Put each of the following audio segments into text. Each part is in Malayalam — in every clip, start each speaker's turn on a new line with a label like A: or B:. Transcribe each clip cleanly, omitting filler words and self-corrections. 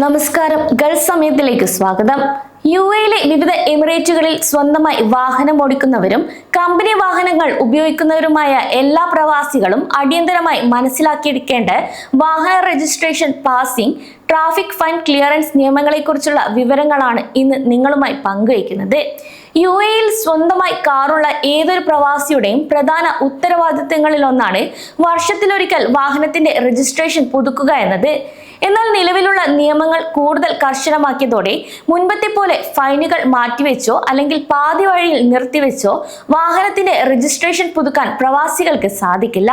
A: നമസ്കാരം. ഗൾഫ് സമയത്തിലേക്ക് സ്വാഗതം. യുഎയിലെ വിവിധ എമിറേറ്റുകളിൽ സ്വന്തമായി വാഹനം ഓടിക്കുന്നവരും കമ്പനി വാഹനങ്ങൾ ഉപയോഗിക്കുന്നവരുമായ എല്ലാ പ്രവാസികളും അടിയന്തരമായി മനസ്സിലാക്കിയിരിക്കേണ്ട വാഹന registration, passing, traffic fine clearance നിയമങ്ങളെക്കുറിച്ചുള്ള വിവരങ്ങളാണ് ഇന്ന് നിങ്ങളുമായി പങ്കുവയ്ക്കുന്നത്. യുഎയിൽ സ്വന്തമായി കാറുള്ള ഏതൊരു പ്രവാസിയുടെയും പ്രധാന ഉത്തരവാദിത്തങ്ങളിൽ ഒന്നാണ് വർഷത്തിലൊരിക്കൽ വാഹനത്തിന്റെ രജിസ്ട്രേഷൻ പുതുക്കുക എന്നത്. എന്നാൽ നിലവിലുള്ള നിയമങ്ങൾ കൂടുതൽ കർശനമാക്കിയതോടെ മുൻപത്തെ പോലെ ഫൈനുകൾ മാറ്റിവെച്ചോ അല്ലെങ്കിൽ പാതി വഴിയിൽ നിർത്തിവെച്ചോ വാഹനത്തിന്റെ രജിസ്ട്രേഷൻ പുതുക്കാൻ പ്രവാസികൾക്ക് സാധിക്കില്ല.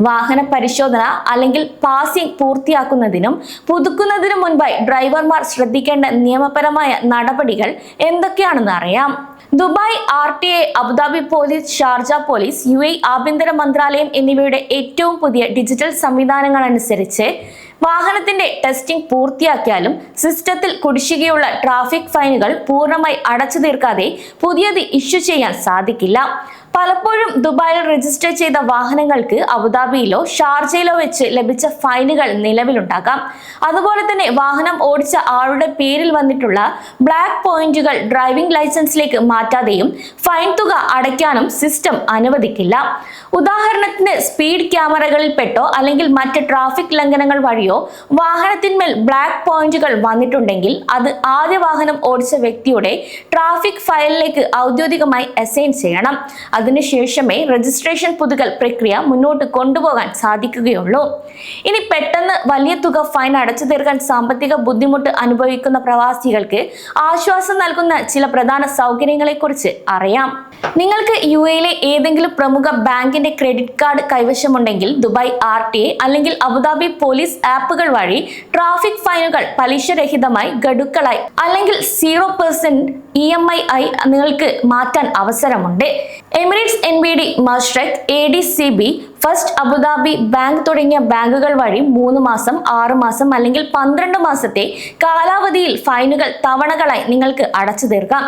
A: വാഹന പരിശോധന അല്ലെങ്കിൽ പാസിംഗ് പൂർത്തിയാക്കുന്നതിനും പുതുക്കുന്നതിനും മുൻപായി ഡ്രൈവർമാർ ശ്രദ്ധിക്കേണ്ട നിയമപരമായ നടപടികൾ എന്തൊക്കെയാണെന്ന് അറിയാം. Dubai RTA, Abu Dhabi police, Sharjah police, UAE ആഭ്യന്തര മന്ത്രാലയം എന്നിവയുടെ ഏറ്റവും പുതിയ ഡിജിറ്റൽ സംവിധാനങ്ങൾ അനുസരിച്ച് വാഹനത്തിന്റെ ടെസ്റ്റിംഗ് പൂർത്തിയാക്കിയാലും സിസ്റ്റത്തിൽ കുടിശ്ശികയുള്ള ട്രാഫിക് ഫൈനുകൾ പൂർണ്ണമായി അടച്ചു തീർക്കാതെ പുതിയത് ഇഷ്യൂ ചെയ്യാൻ സാധിക്കില്ല. പലപ്പോഴും ദുബായിൽ രജിസ്റ്റർ ചെയ്ത വാഹനങ്ങൾക്ക് അബുദാബിയിലോ ഷാർജയിലോ വെച്ച് ലഭിച്ച ഫൈനുകൾ നിലവിലുണ്ടാകാം. അതുപോലെ തന്നെ വാഹനം ഓടിച്ച ആളുടെ പേരിൽ വന്നിട്ടുള്ള ബ്ലാക്ക് പോയിന്റുകൾ ഡ്രൈവിംഗ് ലൈസൻസിലേക്ക് മാറ്റാതെയും ഫൈൻ തുക അടയ്ക്കാനും സിസ്റ്റം അനുവദിക്കില്ല. ഉദാഹരണത്തിന് സ്പീഡ് ക്യാമറകളിൽ പെട്ടോ അല്ലെങ്കിൽ മറ്റ് ട്രാഫിക് ലംഘനങ്ങൾ വഴിയോ വാഹനത്തിന്മേൽ ബ്ലാക്ക് പോയിന്റുകൾ വന്നിട്ടുണ്ടെങ്കിൽ അത് ആദ്യ വാഹനം ഓടിച്ച വ്യക്തിയുടെ ട്രാഫിക് ഫയലിലേക്ക് ഔദ്യോഗികമായി അസൈൻ ചെയ്യണം. അതിനുശേഷമേ രജിസ്ട്രേഷൻ പുതുക്കൽ പ്രക്രിയ മുന്നോട്ട് കൊണ്ടുപോകാൻ സാധിക്കുകയുള്ളൂ. ഇനി പെട്ടെന്ന് വലിയ തുക ഫൈൻ അടച്ചു തീർക്കാൻ സാമ്പത്തിക ബുദ്ധിമുട്ട് അനുഭവിക്കുന്ന പ്രവാസികൾക്ക് ആശ്വാസം നൽകുന്ന ചില പ്രധാന സൗകര്യങ്ങളെ കുറിച്ച് അറിയാം. നിങ്ങൾക്ക് UAയിലെ ഏതെങ്കിലും പ്രമുഖ ബാങ്കിന്റെ ക്രെഡിറ്റ് കാർഡ് കൈവശമുണ്ടെങ്കിൽ ദുബായ് RTA അല്ലെങ്കിൽ അബുദാബി പോലീസ് ആപ്പുകൾ വഴി ട്രാഫിക് ഫൈനുകൾ പലിശരഹിതമായി, ഗഡുക്കളായി അല്ലെങ്കിൽ 0% EMI ആയി നിങ്ങൾക്ക് മാറ്റാൻ അവസരമുണ്ട്. Emirates, NBD, മഷ്റഖ്, ADCB, first Abu Dhabi bank തുടങ്ങിയ ബാങ്കുകൾ വഴി 3 മാസം, 6 മാസം അല്ലെങ്കിൽ 12 മാസത്തെ കാലാവധിയിൽ ഫൈനുകൾ തവണകളായി നിങ്ങൾക്ക് അടച്ചു തീർക്കാം.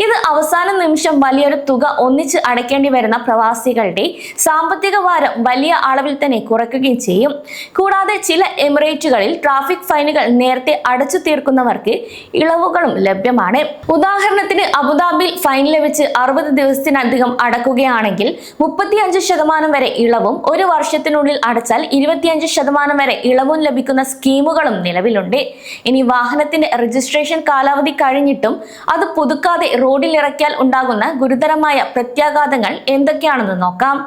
A: ഇത് അവസാന നിമിഷം വലിയൊരു തുക ഒന്നിച്ച് അടയ്ക്കേണ്ടി വരുന്ന പ്രവാസികളുടെ സാമ്പത്തിക ഭാരം വലിയ അളവിൽ തന്നെ കുറയ്ക്കുകയും ചെയ്യും. കൂടാതെ ചില എമിറേറ്റുകളിൽ ട്രാഫിക് ഫൈനുകൾ നേരത്തെ അടച്ചു തീർക്കുന്നവർക്ക് ഇളവുകളും ലഭ്യമാണ്. ഉദാഹരണത്തിന് അബുദാബിയിൽ ഫൈൻ ലഭിച്ച് 60 ദിവസത്തിനധികം അടക്കുകയാണെങ്കിൽ 35% വരെ ഇളവും, 1 വർഷത്തിനുള്ളിൽ അടച്ചാൽ 25% വരെ ഇളവും ലഭിക്കുന്ന സ്കീമുകളും നിലവിലുണ്ട്. ഇനി വാഹനത്തിന്റെ രജിസ്ട്രേഷൻ കാലാവധി കഴിഞ്ഞിട്ടും അത് പുതുക്കാതെ റോഡിൽ ഇറക്കിയാൽ ഉണ്ടാകുന്ന ഗുരുതരമായ പ്രത്യാഘാതങ്ങൾ എന്തൊക്കെയാണെന്ന് നോക്കാം.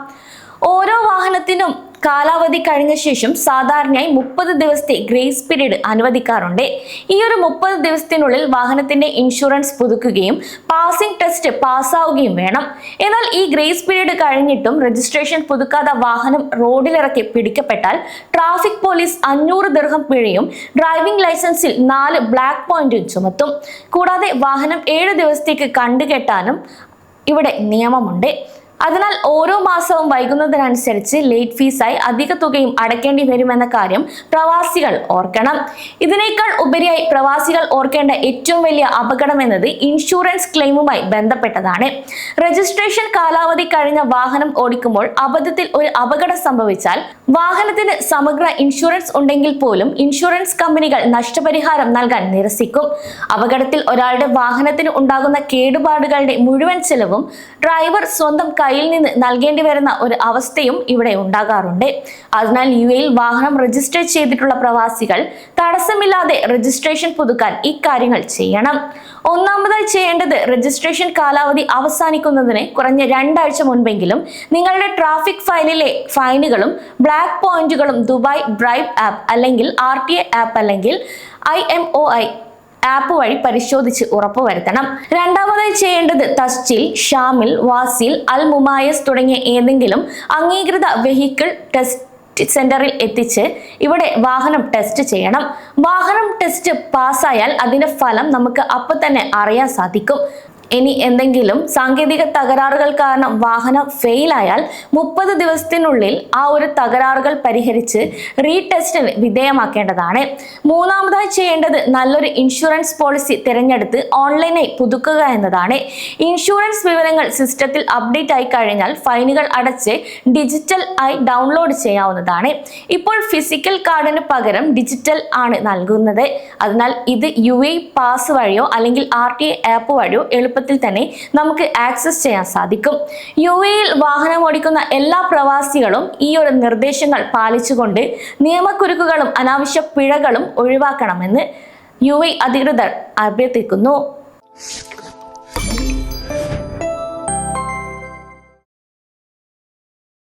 A: ഓരോ വാഹനത്തിനും കാലാവധി കഴിഞ്ഞ ശേഷം സാധാരണയായി 30 ദിവസത്തെ ഗ്രേസ് പീരീഡ് അനുവദിക്കാറുണ്ട്. ഈ ഒരു 30 ദിവസത്തിനുള്ളിൽ വാഹനത്തിന്റെ ഇൻഷുറൻസ് പുതുക്കുകയും പാസിംഗ് ടെസ്റ്റ് പാസ്സാവുകയും വേണം. എന്നാൽ ഈ ഗ്രേസ് പീരീഡ് കഴിഞ്ഞിട്ടും രജിസ്ട്രേഷൻ പുതുക്കാതെ വാഹനം റോഡിലിറക്കി പിടിക്കപ്പെട്ടാൽ ട്രാഫിക് പോലീസ് 500 ദിർഹം പിഴയും ഡ്രൈവിംഗ് ലൈസൻസിൽ 4 ബ്ലാക്ക് പോയിന്റും ചുമത്തും. കൂടാതെ വാഹനം 7 ദിവസത്തേക്ക് കണ്ടുകെട്ടാനും ഇവിടെ നിയമമുണ്ട്. അതിനാൽ ഓരോ മാസവും വൈകുന്നതിനനുസരിച്ച് ലേറ്റ് ഫീസായി അധിക തുകയും അടയ്ക്കേണ്ടി വരുമെന്ന കാര്യം പ്രവാസികൾ ഓർക്കണം. ഇതിനേക്കാൾ ഉപരിയായി പ്രവാസികൾ ഓർക്കേണ്ട ഏറ്റവും വലിയ അപകടം എന്നത് ഇൻഷുറൻസ് ക്ലെയിമുമായി ബന്ധപ്പെട്ടതാണ്. രജിസ്ട്രേഷൻ കാലാവധി കഴിഞ്ഞ വാഹനം ഓടിക്കുമ്പോൾ അബദ്ധത്തിൽ ഒരു അപകടം സംഭവിച്ചാൽ വാഹനത്തിന് സമഗ്ര ഇൻഷുറൻസ് ഉണ്ടെങ്കിൽ പോലും ഇൻഷുറൻസ് കമ്പനികൾ നഷ്ടപരിഹാരം നൽകാൻ നിരസിക്കും. അപകടത്തിൽ ഒരാളുടെ വാഹനത്തിന് ഉണ്ടാകുന്ന കേടുപാടുകളുടെ മുഴുവൻ ചെലവും ഡ്രൈവർ സ്വന്തം കയ്യിൽ നിന്ന് നൽകേണ്ടി വരുന്ന ഒരു അവസ്ഥയും ഇവിടെ ഉണ്ടാകാറുണ്ട്. അതിനാൽ UAയിൽ വാഹനം രജിസ്റ്റർ ചെയ്തിട്ടുള്ള പ്രവാസികൾ തടസ്സമില്ലാതെ രജിസ്ട്രേഷൻ പുതുക്കാൻ ഇക്കാര്യങ്ങൾ ചെയ്യണം. ഒന്നാമതായി ചെയ്യേണ്ടത് രജിസ്ട്രേഷൻ കാലാവധി അവസാനിക്കുന്നതിന് കുറഞ്ഞ 2 ആഴ്ച മുൻപെങ്കിലും നിങ്ങളുടെ ട്രാഫിക് ഫയലിലെ ഫൈനുകളും ബ്ലാക്ക് പോയിന്റുകളും ദുബായ് ഡ്രൈവ് ആപ്പ് അല്ലെങ്കിൽ RTA ആപ്പ് അല്ലെങ്കിൽ IMOI ആപ്പ് വഴി പരിശോധിച്ച് ഉറപ്പുവരുത്തണം. രണ്ടാമതായി ചെയ്യേണ്ടത് തസ്ജിൽ, ഷാമിൽ, വാസിൽ, അൽ മുമായസ് തുടങ്ങിയ ഏതെങ്കിലും അംഗീകൃത വെഹിക്കിൾ ടെസ്റ്റ് സെന്ററിൽ എത്തിച്ച് ഇവിടെ വാഹനം ടെസ്റ്റ് ചെയ്യണം. വാഹനം ടെസ്റ്റ് പാസ്സായാൽ അതിന്റെ ഫലം നമുക്ക് അപ്പോൾ തന്നെ അറിയാൻ സാധിക്കും. ഇനി എന്തെങ്കിലും സാങ്കേതിക തകരാറുകൾ കാരണം വാഹനം ഫെയിലായാൽ 30 ദിവസത്തിനുള്ളിൽ ആ ഒരു തകരാറുകൾ പരിഹരിച്ച് റീടെസ്റ്റിന് വിധേയമാക്കേണ്ടതാണ്. മൂന്നാമതായി ചെയ്യേണ്ടത് നല്ലൊരു ഇൻഷുറൻസ് പോളിസി തിരഞ്ഞെടുത്ത് ഓൺലൈനായി പുതുക്കുക എന്നതാണ്. ഇൻഷുറൻസ് വിവരങ്ങൾ സിസ്റ്റത്തിൽ അപ്ഡേറ്റ് ആയി കഴിഞ്ഞാൽ ഫൈനുകൾ അടച്ച് ഡിജിറ്റൽ ആയി ഡൗൺലോഡ് ചെയ്യാവുന്നതാണ്. ഇപ്പോൾ ഫിസിക്കൽ കാർഡിന് പകരം ഡിജിറ്റൽ ആണ് നൽകുന്നത്. അതിനാൽ ഇത് UAE പാസ് വഴിയോ അല്ലെങ്കിൽ RTA ആപ്പ് വഴിയോ എളുപ്പത്തിൽ തന്നെ നമുക്ക് ആക്സസ് ചെയ്യാൻ സാധിക്കും. UAEയിൽ വാഹനം ഓടിക്കുന്ന എല്ലാ പ്രവാസികളും ഈ ഒരു നിർദ്ദേശങ്ങൾ പാലിച്ചുകൊണ്ട് നിയമക്കുരുക്കുകളും അനാവശ്യ പിഴകളും ഒഴിവാക്കണമെന്ന് UAE അധികൃതർ അഭ്യർത്ഥിക്കുന്നു.